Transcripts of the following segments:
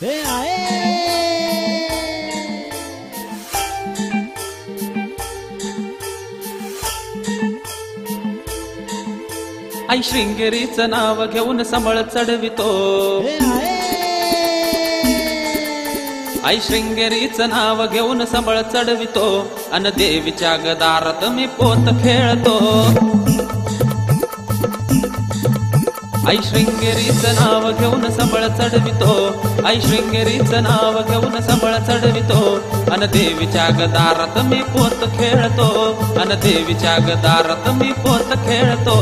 हे आहे आई श्रृंगेरीचं नाव घेऊन संबळ चढवितो, आई श्रृंगेरीचं नाव घेऊन संबळ चढवितो, अन देवीच्या गदारात मी पोत खेळतो. आई श्रृंगेरीचं नाव घेऊन संबळ चढवितो, आई श्रृंगेरीचं नाव घेऊन संबळ चढवितो, अन देवीच्या गदारात मी पोत खेळतो, अन देवीच्या गदारात मी पोत खेळतो.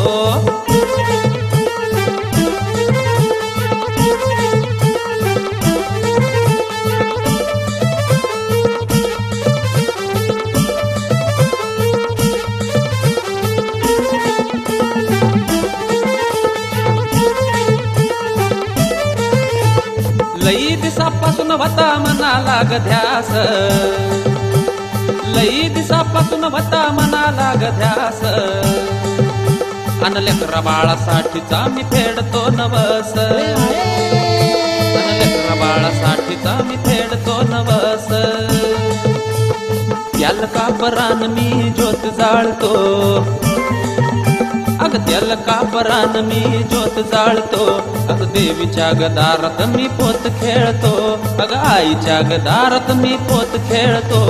लई दिसापासून होता मनाला गध्यास, लई दिसापासून होता मनाला गध्यास, अन लेकरा बाळासाठीचा मी फेडतो नवस, अन लेकरा बाळासाठीचा मी फेडतो नवस. त्याल कापरान मी ज्योत जाळतो, अग त्याल कापरान मी ज्योत जाळतो, अग देवीच्या गदारात मी पोत खेळतो, अग आईच्या गदारात मी पोत खेळतो.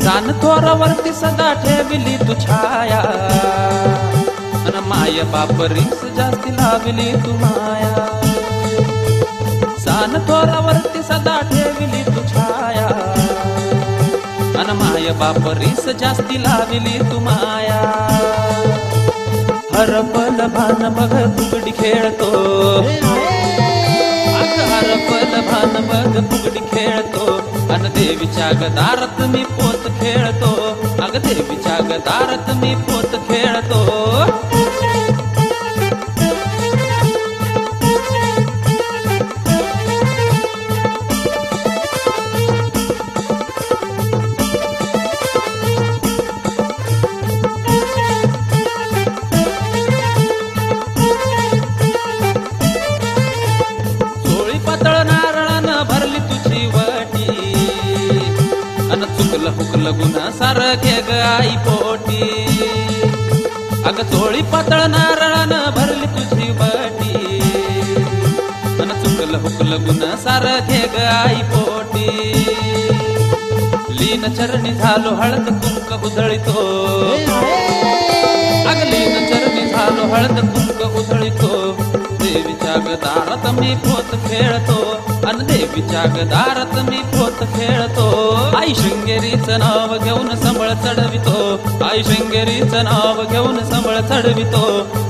चान थोरावरती सदा ठेवली तू छाया, अन माय बाप रिंस जास्ती लावली तू माया. चान थोरावरती सदा ठेवली तू छाया, अन माय बाप रिंस जास्ती लावली तू माया. हरपल भान बघ फुगडी खेळतो, हरपल भान बघ फुगडी खेळतो, अन देवीच्या गदारात मी पोत खेळतो, अग देवीच्या गदारात मी पोत खेळतो. चोळी पातळ नारळानं भरली तुझी वटी, अन चुकलं हुकलं गुन्हा सारखे ग आई पोटी. अग चोळी पातळ नारळानं भरली तुझी वटी, अन चुकलं हुकलं गुन्हा सारखे ग आई पोटी. लीन चरणी झालो हळद कुंक उधळितो, अग लीन चरणी झालो हळद कुंक उधळितो, देवीच्या गदारात मी पोत खेळतो, अन देवीच्या गदारात मी पोत खेळतो. आई श्रृंगेरीचं नाव घेऊन संबळ चढवितो, आई श्रृंगेरीचं नाव घेऊन संबळ चढवितो,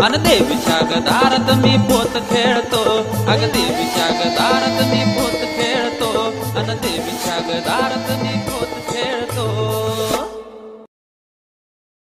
अन देवीच्या गदारात मी पोत खेळतो, अग देवीच्या गदारात